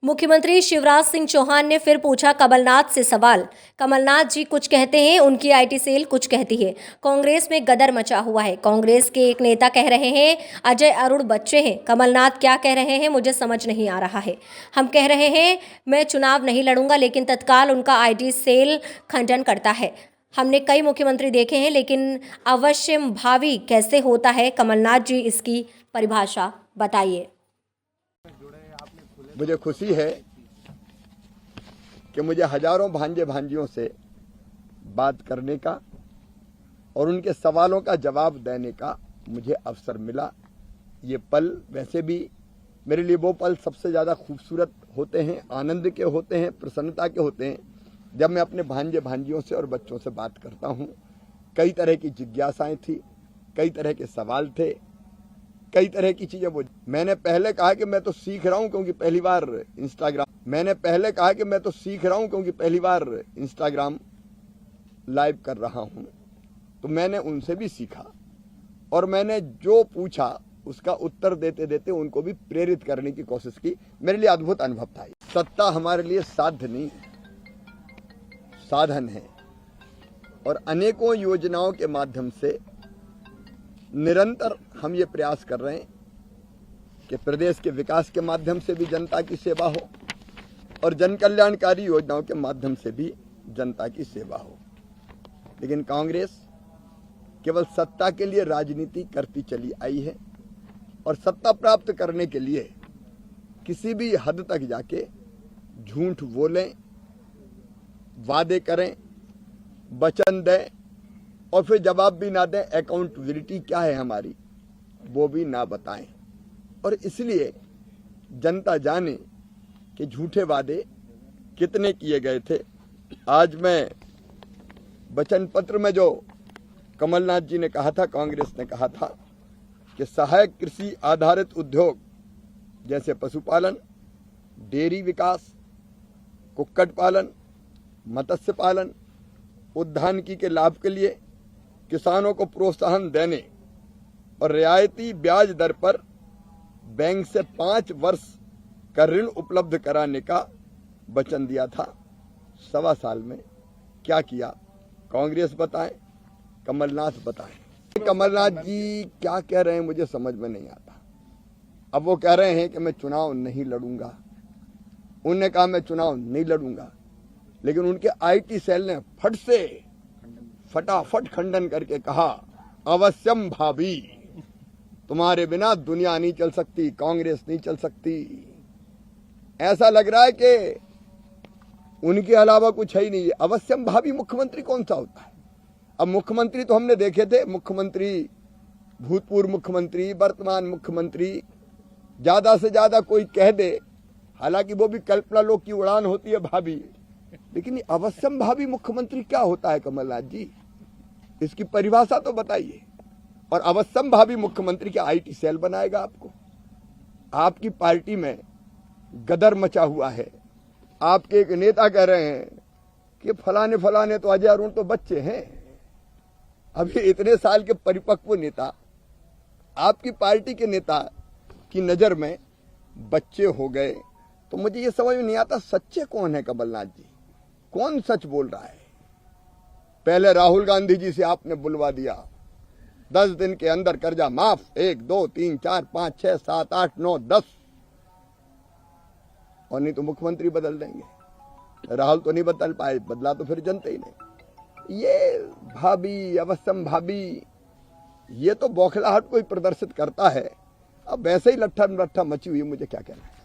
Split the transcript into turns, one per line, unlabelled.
मुख्यमंत्री शिवराज सिंह चौहान ने फिर पूछा कमलनाथ से सवाल। कमलनाथ जी कुछ कहते हैं, उनकी आईटी सेल कुछ कहती है। कांग्रेस में गदर मचा हुआ है। कांग्रेस के एक नेता कह रहे हैं अजय अरुण बच्चे हैं। कमलनाथ क्या कह रहे हैं मुझे समझ नहीं आ रहा है। हम कह रहे हैं मैं चुनाव नहीं लड़ूंगा, लेकिन तत्काल उनका आईटी सेल खंडन करता है। हमने कई मुख्यमंत्री देखे हैं, लेकिन अवश्यंभावी कैसे होता है? कमलनाथ जी इसकी परिभाषा बताइए।
मुझे खुशी है कि मुझे हजारों भांजे भांजियों से बात करने का और उनके सवालों का जवाब देने का मुझे अवसर मिला। ये पल वैसे भी मेरे लिए वो पल सबसे ज़्यादा खूबसूरत होते हैं, आनंद के होते हैं, प्रसन्नता के होते हैं, जब मैं अपने भांजे भांजियों से और बच्चों से बात करता हूँ। कई तरह की जिज्ञासाएं थी, कई तरह के सवाल थे, कई तरह की चीजें वो। मैंने पहले कहा कि मैं तो सीख रहा हूं क्योंकि पहली बार इंस्टाग्राम लाइव कर रहा हूं। तो मैंने उनसे भी सीखा और मैंने जो पूछा उसका उत्तर देते देते उनको भी प्रेरित करने की कोशिश की। मेरे लिए अद्भुत अनुभव था। सत्ता हमारे लिए साध्य नहीं, साधन है और अनेकों योजनाओं के माध्यम से निरंतर हम ये प्रयास कर रहे हैं कि प्रदेश के विकास के माध्यम से भी जनता की सेवा हो और जन कल्याणकारी योजनाओं के माध्यम से भी जनता की सेवा हो। लेकिन कांग्रेस केवल सत्ता के लिए राजनीति करती चली आई है और सत्ता प्राप्त करने के लिए किसी भी हद तक जाके झूठ बोलें, वादे करें, वचन दें और फिर जवाब भी ना दें। अकाउंटेबिलिटी क्या है हमारी वो भी ना बताएं। और इसलिए जनता जाने कि झूठे वादे कितने किए गए थे। आज मैं वचन पत्र में जो कमलनाथ जी ने कहा था, कांग्रेस ने कहा था कि सहायक कृषि आधारित उद्योग जैसे पशुपालन, डेयरी विकास, कुक्कुट पालन, मत्स्य पालन, उद्यानिकी के लाभ के लिए किसानों को प्रोत्साहन देने और रियायती ब्याज दर पर बैंक से 5 वर्ष का ऋण उपलब्ध कराने का वचन दिया था। 1.25 साल में क्या किया? कांग्रेस बताएं, कमलनाथ बताएं। कमलनाथ जी क्या कह रहे हैं मुझे समझ में नहीं आता। अब वो कह रहे हैं कि मैं चुनाव नहीं लड़ूंगा। उन्होंने कहा मैं चुनाव नहीं लड़ूंगा, लेकिन उनके आईटी सेल ने फटाफट खंडन करके कहा अवश्यम भावी, तुम्हारे बिना दुनिया नहीं चल सकती, कांग्रेस नहीं चल सकती। ऐसा लग रहा है कि उनके अलावा कुछ है ही नहीं। अवश्यम भावी मुख्यमंत्री कौन सा होता है? अब मुख्यमंत्री तो हमने देखे थे, मुख्यमंत्री, भूतपूर्व मुख्यमंत्री, वर्तमान मुख्यमंत्री, ज्यादा से ज्यादा कोई कह दे, हालांकि वो भी कल्पना लोग की उड़ान होती है भाभी, लेकिन अवश्यम भावी मुख्यमंत्री क्या होता है कमलनाथ जी? इसकी परिभाषा तो बताइए। और अवश्यम भावी मुख्यमंत्री क्या आईटी सेल बनाएगा आपको? आपकी पार्टी में गदर मचा हुआ है। आपके एक नेता कह रहे हैं कि फलाने तो अजय अरुण तो बच्चे हैं। अभी इतने साल के परिपक्व नेता, आपकी पार्टी के नेता की नजर में बच्चे हो गए। तो मुझे ये समझ में नहीं आता सच्चे कौन है कमलनाथ जी? कौन सच बोल रहा है? पहले राहुल गांधी जी से आपने बुलवा दिया, 10 दिन के अंदर कर्जा माफ, 1 2 3 4 5 6 7 8 9 10, और नहीं तो मुख्यमंत्री बदल देंगे। राहुल तो नहीं बदल पाए, बदला तो फिर जनता ही नहीं। ये भाभी, अवश्यम भाभी, ये तो बौखलाहट कोई प्रदर्शित करता है। अब वैसे ही लट्ठा मची हुई, मुझे क्या कहना है।